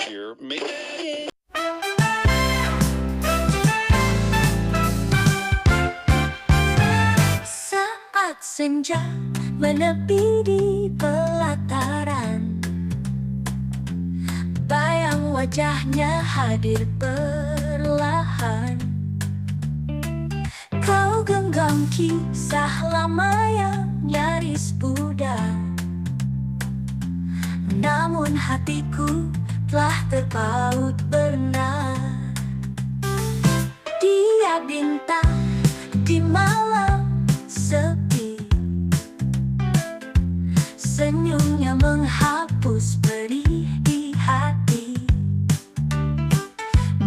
Here, make Saat senja menepi di pelataran, bayang wajahnya hadir perlahan. Kau genggam kisah lama yang nyaris pudar, namun hatiku telah terpaut benar. Dia bintang di malam sepi, senyumnya menghapus pedih di hati.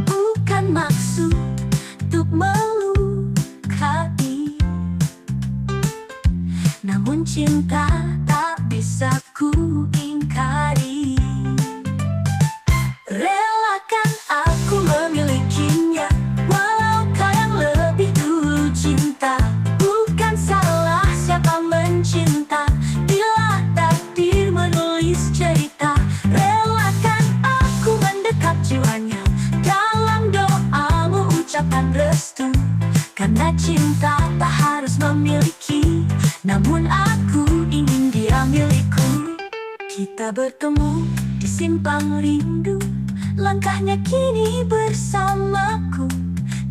Bukan maksud untuk melukai, namun cinta tak bisa ku ingkari. Relakan aku memilikinya, walau kau yang lebih dulu cinta. Bukan salah siapa mencinta, bila takdir menulis cerita. Relakan aku mendekat jiwanya, dalam doamu ucapkan restu. Karena cinta tak harus memiliki, namun aku ingin dia milikku. Kita bertemu di simpang rindu, langkahnya kini bersamaku.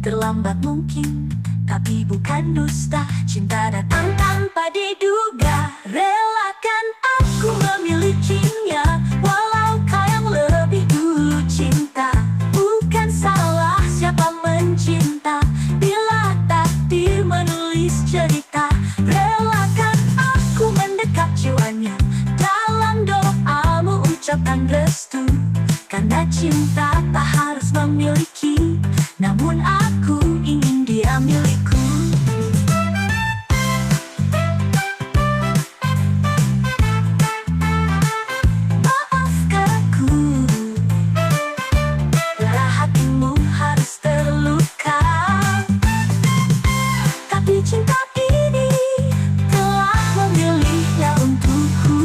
Terlambat mungkin, tapi bukan dusta. Cinta datang tanpa diduga. Relakan aku memilikinya, walau kau yang lebih dulu cinta. Bukan salah siapa mencinta, bila takdir menulis cerita. Relakan aku mendekat jiwanya, dalam doamu ucapkan restu. Karena cinta tak harus memiliki, namun aku ingin dia milikku. Maafkan aku, bila hatimu harus terluka. Tapi cinta ini telah memilihnya untukku.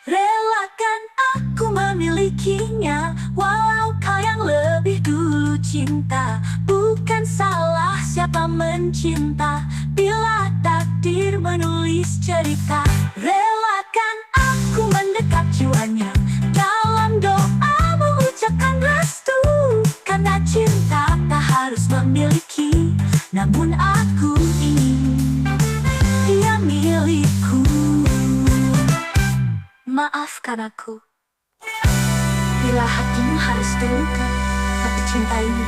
Relakan aku memilikinya, walau kau yang lebih dulu cinta. Bukan salah siapa mencinta, bila takdir menulis cerita. Relakan aku mendekat jiwanya, dalam doamu ucapkan restu. Karena cinta tak harus memiliki, namun aku ingin dia milikku. Maafkan aku, bila hatimu harus terluka, tapi cinta ini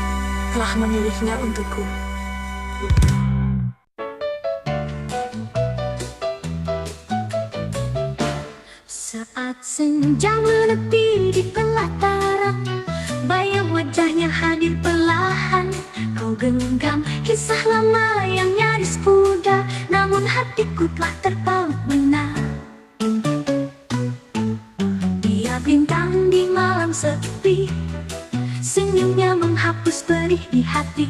telah memilihnya untukku. Saat senja menepi di pelataran, bayang wajahnya hadir perlahan. Kau genggam kisah lama yang nyaris pudar, namun hatiku telah terpaut benar. Bintang di malam sepi, senyumnya menghapus perih di hati.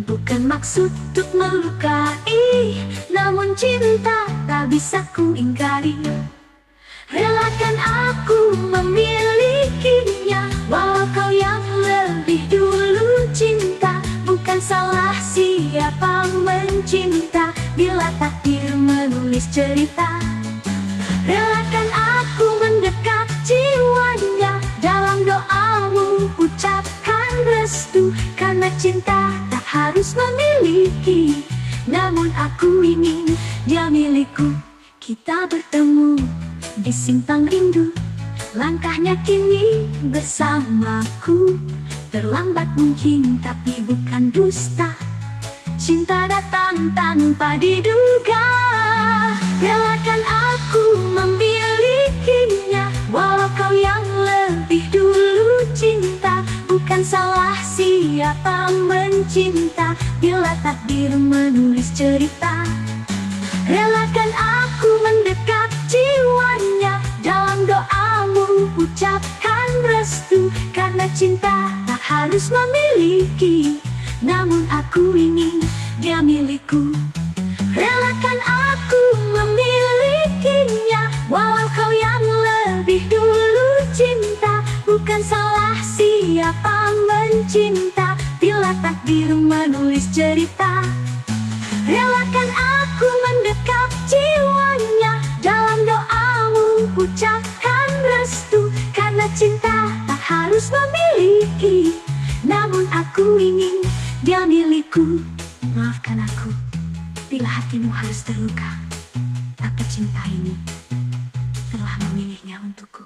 Bukan maksud untuk melukai, namun cinta tak bisa ku ingkari. Relakan aku memilikinya, walau kau yang lebih dulu cinta. Bukan salah siapa mencinta, bila takdir menulis cerita. Relakan aku mendekat jiwanya, dalam doamu ucapkan restu. Karena cinta tak harus memiliki, namun aku ingin dia milikku. Kita bertemu di simpang rindu, langkahnya kini bersamaku. Terlambat mungkin, tapi bukan dusta. Cinta datang tanpa diduga. Relakan aku memilikinya, walau kau yang lebih dulu cinta. Bukan salah siapa mencinta, bila takdir menulis cerita. Relakan aku mendekat jiwanya, dalam doamu ucapkan restu. Karena cinta tak harus memiliki, namun aku ingin dia milikku. siapa mencinta. Bila takdir menulis cerita, relakan aku mendekap jiwanya. Dalam doamu ucapkan restu, karena cinta tak harus memiliki, namun aku ingin dia milikku. Maafkan aku bila hatimu harus terluka, tapi cinta ini telah memilihnya untukku.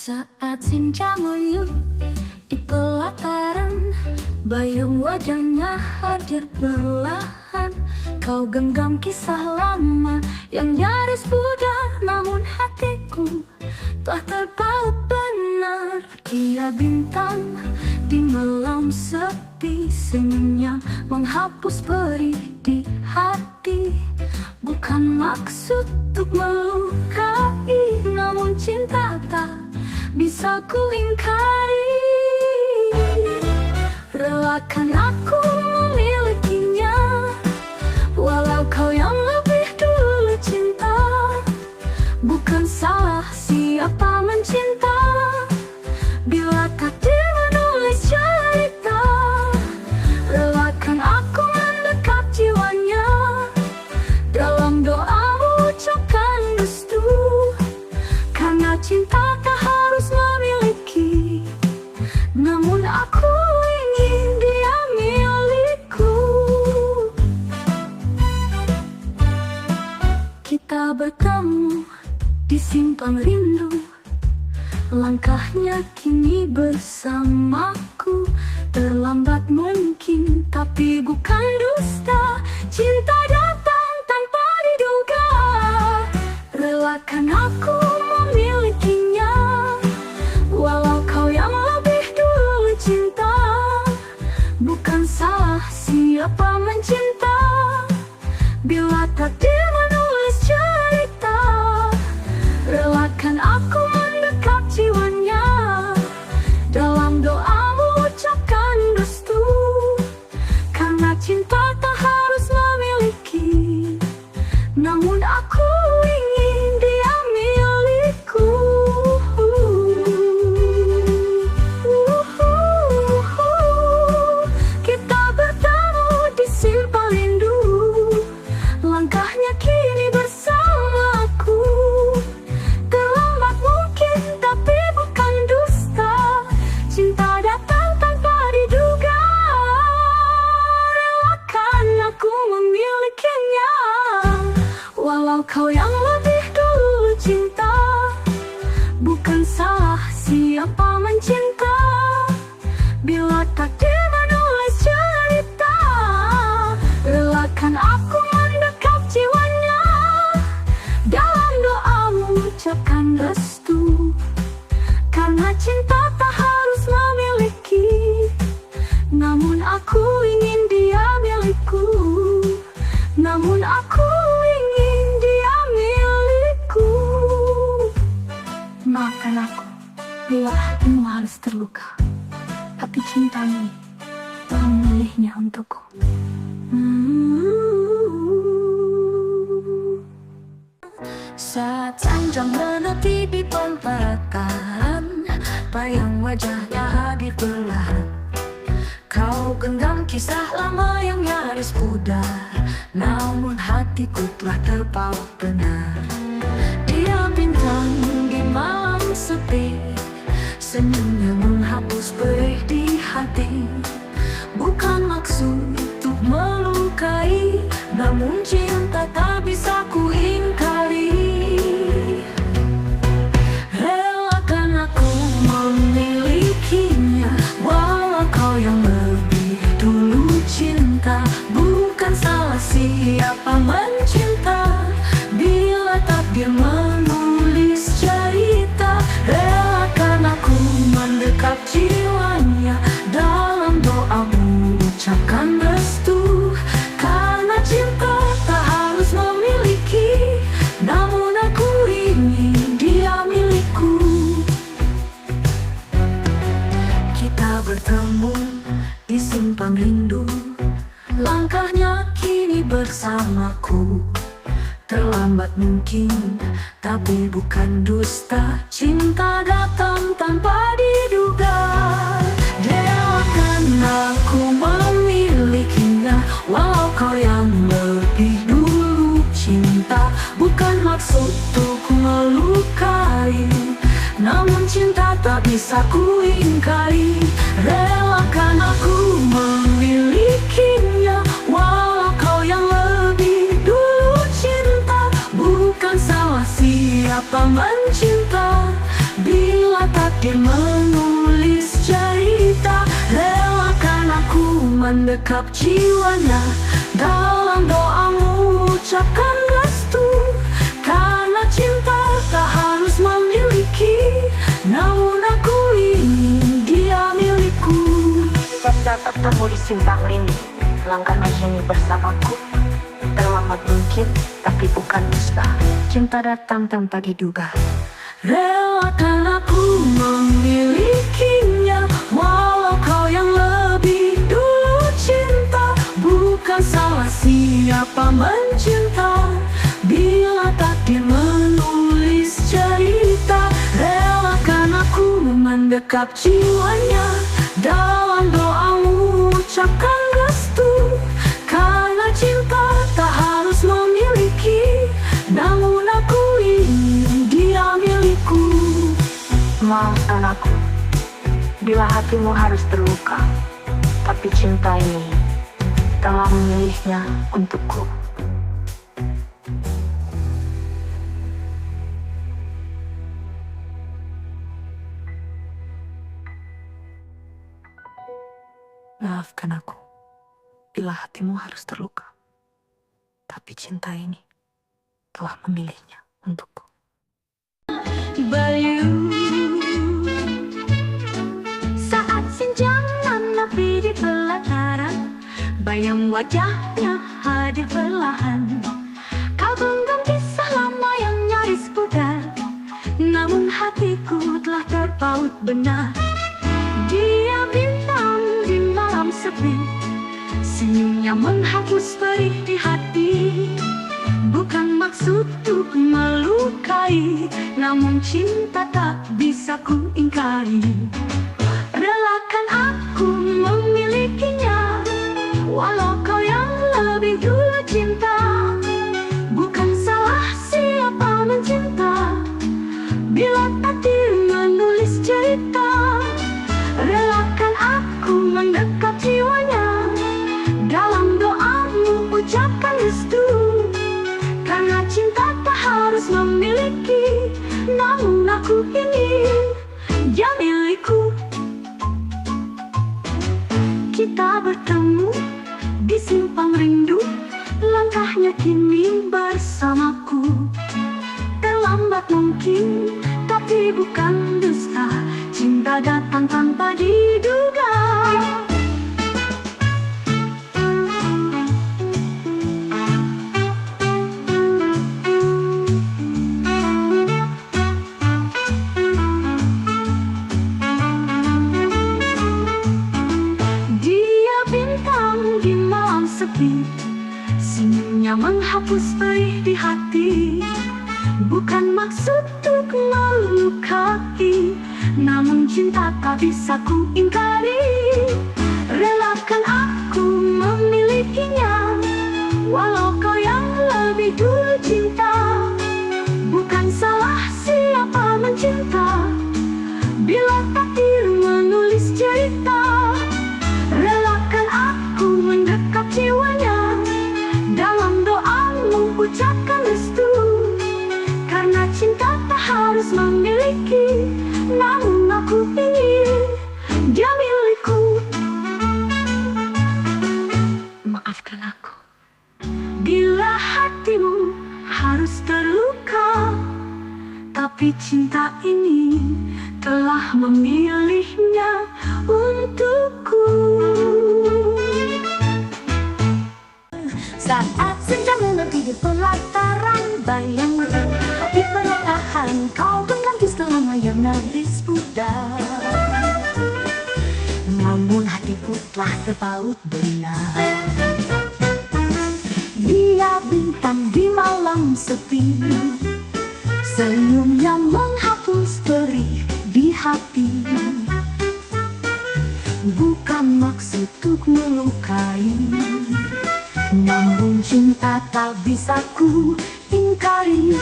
Saat senja meliuk di pelataran, bayang wajahnya hadir perlahan. Kau genggam kisah lama yang nyaris pudar, namun hatiku telah terpaut benar. Ia bintang di malam sepi, senyumnya menghapus perih di hati. Bukan maksud untuk melukai, namun cinta tak bisa ku ingkari. Relakan aku memilikinya, walau kau yang lebih dulu cinta. Bukan salah siapa mencinta, bila takdir menulis cerita. Relakan aku mendekap jiwanya, dalam doamu ucapkan restu, karena cinta tak harus memiliki, namun aku ingin dia milikku. Kita bertemu di simpang rindu, langkahnya kini bersamaku. Terlambat mungkin, tapi bukan dusta. Cinta datang tanpa diduga. Relakan aku memilikinya, walau kau yang lebih dulu cinta. Bukan salah siapa mencinta, bila takdir menulis cerita. Relakan aku mendekap jiwanya, dalam doamu ucapkan restu, karena cinta tak harus memiliki, namun aku ingin dia milikku. Kita bertemu di simpang rindu, langkahnya kini bersamaku. Terlambat mungkin, tapi bukan dusta. Cinta datang tanpa diduga. Relakan aku memilikinya, walau kau yang lebih dulu cinta. Bukan salah siapa mencinta, bila takdir menulis cerita. Relakan aku mendekap jiwanya, dalam doamu ucapkan restu, karena cinta tak harus memiliki, namun aku ingin dia milikku. Namun aku ingin dia milikku. Maafkan aku bila hatimu harus terluka, tapi cinta ini telah memilihnya untukku. Saat senja menepi di pelataran, bayang wajahnya hadir perlahan. Kau genggam kisah lama yang nyaris pudar, namun hatiku telah terpaut benar. Dia bintang di malam sepi, senyumnya menghapus perih di hati. Bukan maksud untuk melukai, namun cinta tak bisa ku ingkari. Relakan aku memilikinya, walau kau yang lebih dulu cinta. Bukan salah siapa mencinta, bila takdir menulis cerita. Relakan aku mendekap jiwanya, dalam doamu ucapkan restu, karena cinta tak harus memiliki, namun aku ingin dia milikku. Kita bertemu di simpang rindu, langkahnya kini bersamaku. mungkin, tapi bukan dusta. Cinta datang tanpa diduga. Relakan aku memilikinya, walau kau yang lebih dulu. Cinta bukan maksud untuk melukai, namun cinta tak bisa ku ingkari. Relakan aku memilikinya, walau kau yang lebih dulu. Cinta bukan salah siapa mencinta, bila takdir menulis cerita. Relakan aku mendekap jiwanya, dalam doamu ucapkan restu. Karena cinta tak harus memiliki, namun aku ingin dia milikku. Jika bertemu di simpang ini, langkahnya ini bersamaku. Terlambat mungkin, tapi bukan dusta. Cinta datang tanpa diduga. Relakan aku memilikinya, walau kau yang lebih dulu. Cinta bukan salah siapa mencinta, bila takdir menulis cerita. Relakan aku mendekap jiwanya, dalam doamu ucapkan restu. Karena cinta tak harus memiliki, namun aku ingin dia milikku. Maafkan aku, bila hatimu harus terluka, tapi cinta ini telah memilihnya untukku. Maafkan aku, bila hatimu harus terluka, tapi cinta ini telah memilihnya untukku. Bayu, saat senja menepi di pelataran, bayang wajahnya hadir perlahan. Kau genggam kisah lama yang nyaris pudar, namun hatiku telah terpaut benar. Dia bintang di malam sepi, senyumnya menghapus perih di hati. Bukan maksud untuk melukai, namun cinta tak bisa ku ingkari. Relakan aku memilikinya, walau kau yang lebih dulu. Cinta bukan salah siapa mencinta, bila takdir menulis cerita. Relakan aku mendekap jiwanya, dalam doamu ucapkan restu. Karena cinta tak harus memiliki, namun aku ingin dia milikku. Kita bertemu di simpang rindu, langkahnya kini bersamaku. Terlambat mungkin, tapi bukan dusta. Cinta datang tanpa diduga. Dia bintang di malam sepi, senyumnya menghapus perih di hati. Bukan maksud untuk melukai, namun cinta tak bisa ku ingkari. Relakan aku memilikinya, walau kau yang lebih dulu. Cinta bukan salah siapa mencinta, bila takdir menulis cerita. Relakan aku mendekap jiwanya, dalam doamu ucapkan restu. Karena cinta tak harus memiliki, namun aku ingin dia milikku. Maafkan aku, bila hatimu harus terluka, tapi cinta ini telah memilihnya untukku. Saat senja menepi di pelataran, bayang di perlahan kau genggam kisah lama yang nyaris pudar. Namun hatiku telah terpaut benar. Dia bintang di malam sepi, senyumnya menghapus perih di hati. Bukan maksud untuk melukai, namun cinta tak bisa ku ingkari.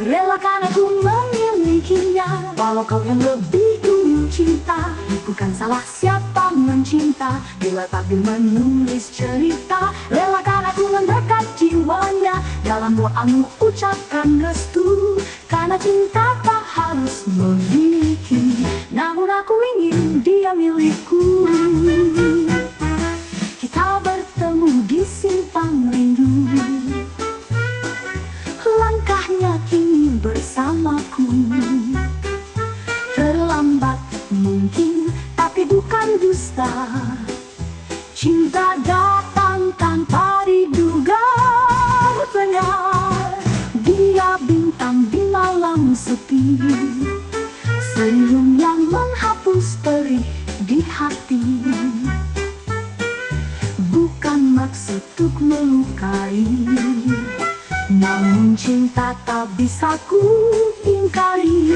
Relakan aku memilikinya, walau kau yang lebih dulu cinta. Bukan salah siapa mencinta, bila takdir menulis cerita. Relakan aku mendekat jiwanya, dalam doamu ucapkan restu. Karena cinta tak harus memiliki, namun aku ingin dia milikku. Kita bertemu di simpang rindu, langkahnya kini bersamaku. Terlambat mungkin, tapi bukan dusta. Cinta datang tanpa diduga. Benar, dia bintang di malam sepi, senyum yang menghapus perih di hati. Bukan maksud untuk melukai, namun cinta tak bisa ku ingkari.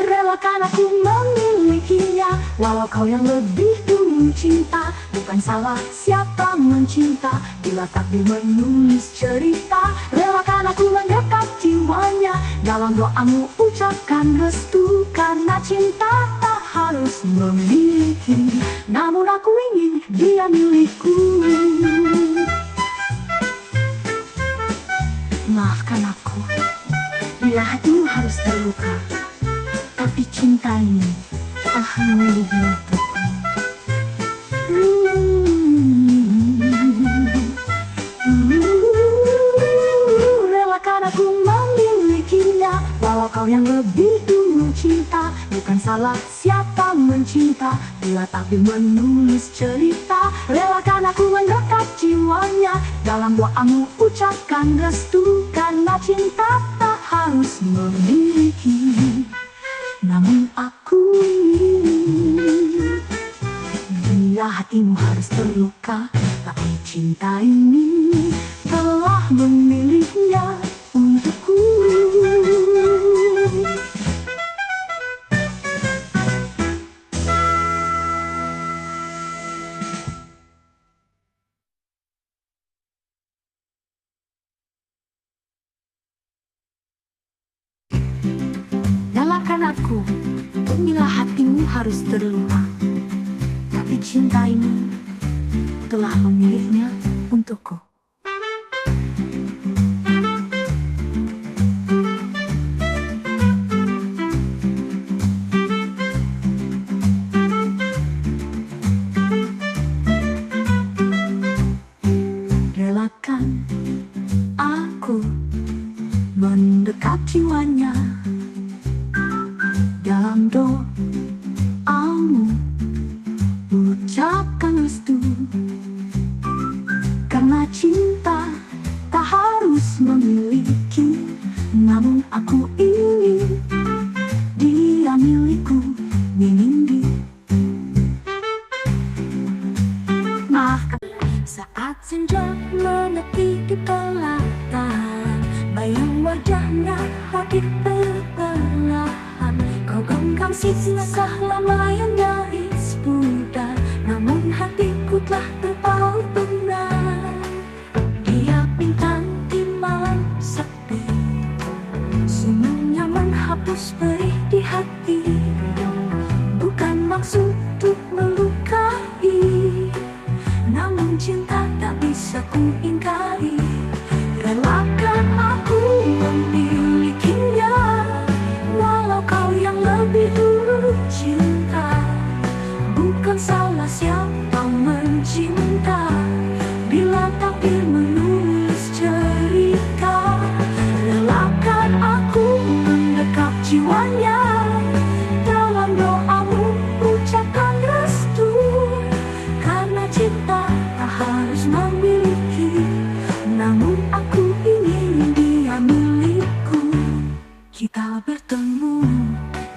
Relakan aku memilikinya, walau kau yang lebih dulu cinta. Bukan salah siapa mencinta, bila takdir menulis cerita. Relakan aku mendekat jiwanya, dalam doamu ucapkan restu. Karena cinta tak harus memiliki, namun aku ingin dia milikku. Maafkan aku bila hatimu harus terluka, tapi cinta ini tak milik untukku. Relakan aku memilikinya, walau kau yang lebih dulu cinta. Bukan salah siapa mencinta, bila takdir menulis cerita. Relakan aku mendekat jiwanya, dalam doamu ucapkan restu. Karena cinta tak harus memiliki, namun aku ingin bila hatimu harus terluka, tapi cinta ini telah memilihnya untukku. Relakan aku bila hatimu harus terluka, tapi cinta ini telah memilihnya untukku. Relakan aku mendekat jiwanya, dalam doamu ucapkan restu. Karena cinta tak harus memiliki, namun aku ingin dia milikku. Ingin dia. Maafkan. Saat senja menepi di pelataran, bayang wajahnya hadir perlahan. Kau genggam sisa lama yang nyaris pudar, namun hatiku telah terpaut benar. Dia bintang di malam sepi, senyumnya menghapus perih di hati. Bukan maksud untuk melukai, namun cinta tak bisa ku ingkari. Relakan aku memilikinya, walau kau yang lebih dulu cinta. Bukan salah siapa mencinta, bila takdir menulis cerita. Relakan aku mendekat jiwanya, dalam doamu ucapkan restu. Karena cinta tak harus memiliki, namun aku ingin dia milikku. Kita bertemu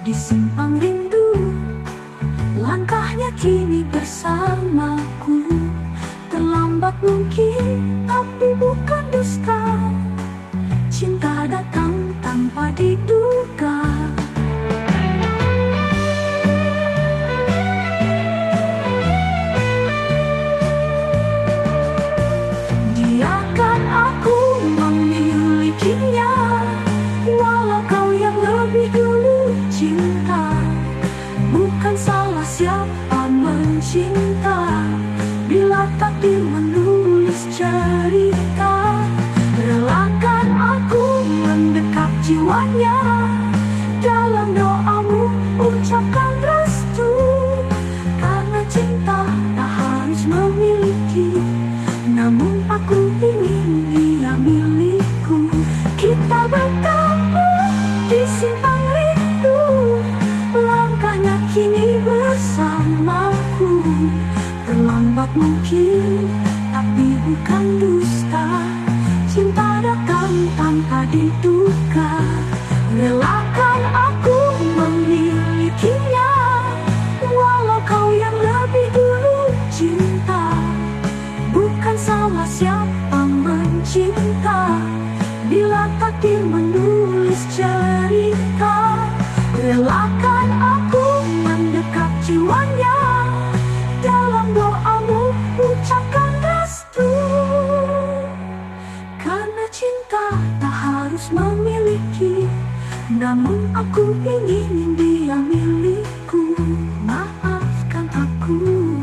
di simpang rindu, langkahnya kini bersamaku. Terlambat mungkin, tapi bukan dusta. Cinta datang tanpa diduga. Biarkan aku memilikinya, walau kau yang lebih dulu cinta. Bukan salah siapa mencinta, bila takdir menulis cerita. Relakan aku mendekat jiwanya, dalam doamu ucapkan restu. Karena cinta tak harus memiliki, namun aku ingin dia milikku. Kita bertemu di simpang rindu, langkahnya kini bersamaku. Terlambat mungkin, tapi bukan dusta. Cinta datang tanpa diduga. Relakan aku memilikinya, walau kau yang lebih dulu cinta. Bukan salah siapa mencinta, bila takdir menulis cerita. Relakan aku mendekat jiwanya, dalam doamu ucapkan restu. Karena cinta tak harus memiliki, namun aku ingin dia milikku. Maafkan aku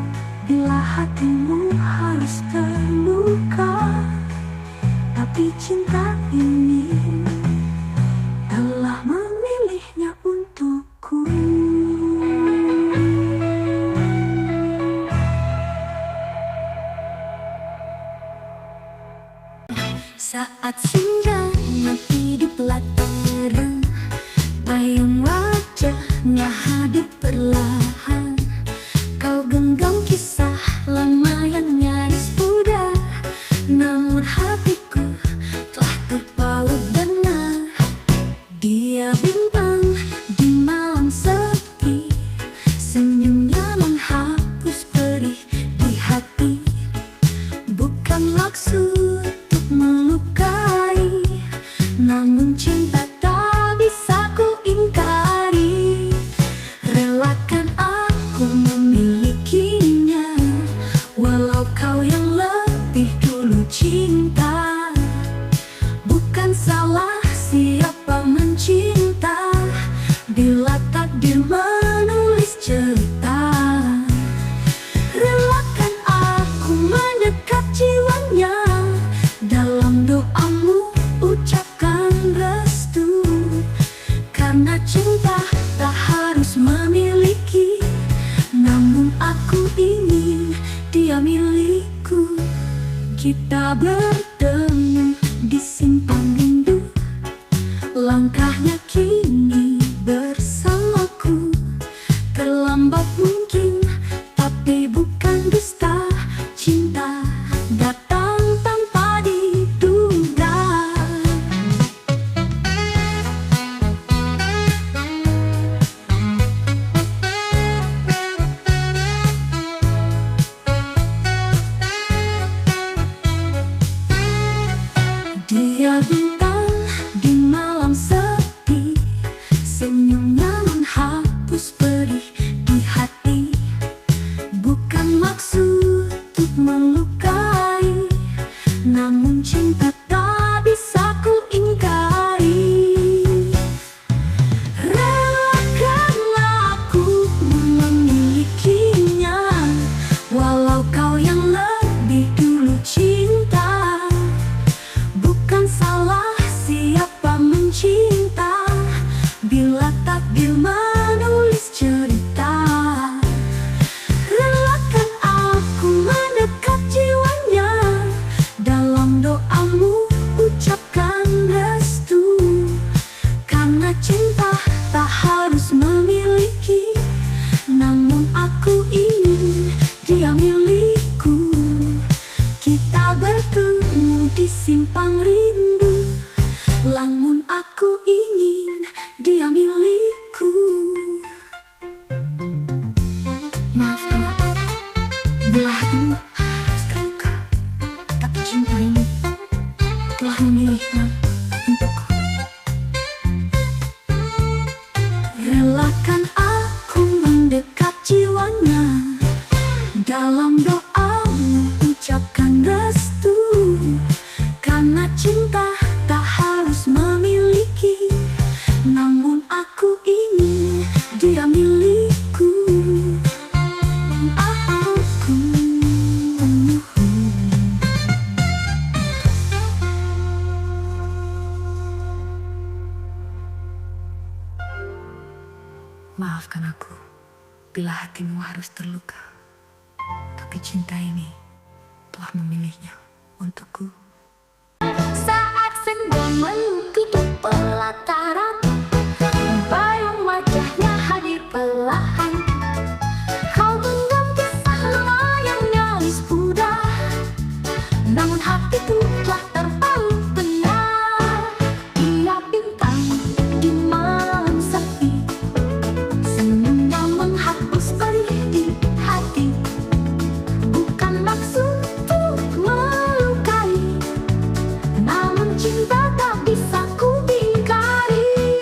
bila hatimu harus terluka, tapi cinta ini telah memilihnya untukku. Saat senja hiduplah terang, bayang wajahnya hadir perlahan. Kau genggam kisah lama yang nyaris pudar, namun hatiku telah terpaut dengar. Dia bintang di malam sepi, senyumnya menghapus perih di hati. Bukan maksud untuk melukai, namun cinta tak bisa ku ingkari. Relakan aku memilikinya, walau kau yang lebih dulu cinta. Bukan salah siapa mencinta, bila takdir menulis cerita. Relakan aku mendekat jiwanya, dalam doamu ucapkan restu. Karena cinta tak harus memiliki, namun aku ingin dia milikku. Kita bertemu di simpang rindu, langkahnya kini bersamaku. Terlambat mungkin, tapi bukan dusta. Cinta datang tanpa diduga. Maafkan aku bila hatimu harus terluka, tapi cinta ini telah memilihnya untukku. Saat senja menutup pelataran, bayang wajahnya hadir perlahan. Kau genggam kisah lama yang nyaris pudar, namun hatiku telah terpaut benar. Ia bintang di malam sepi, senyumnya menghapus perih di hati. Bukan maksud untuk melukai, namun cinta tak bisa ku ingkari.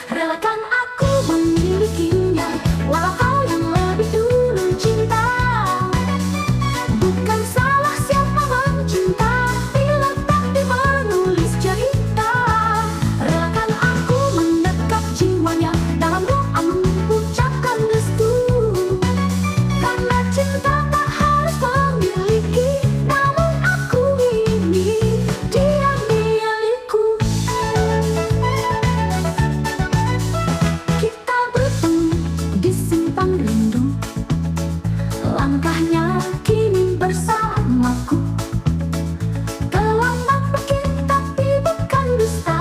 Relakan aku memilikinya, walau kau yang lebih dulu cinta. Bukan salah siapa mencinta, bila takdir menulis cerita. Relakan aku mendekat jiwanya, dalam doa mengucapkan restu. Karena cinta tak harus memiliki, namun aku ingin dia milikku. Kita bertemu di simpang rindu, langkahnya kini bersamaku. Terlambat pergi tapi bukan dusta,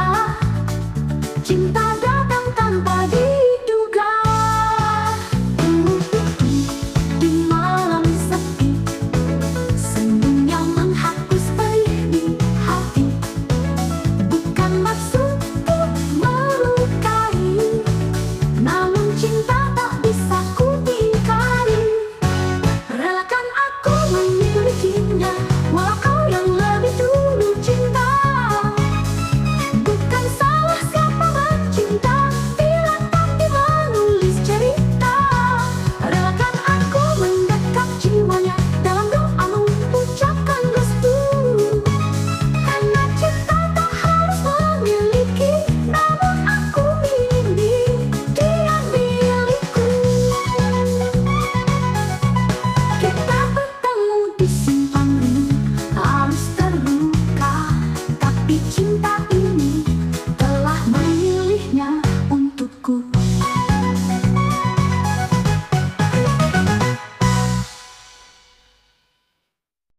cinta datang tanpa diduga. Di malam sepi, senyumnya menghapus perih di hati. Bukan maksud untuk melukai, namun cinta tak bisa ku ingkari. Relakan aku memilikinya, walau kau yang lebih dulu cinta. Bukan salah siapa mencinta, bila takdir menulis cerita. Relakan aku mendekat jiwanya, dalam doa mengucapkan restu. Karena cinta tak harus memiliki, namun aku ingin dia milikku. Kita bertemu di simpang rindu, halus terluka, tapi cinta ini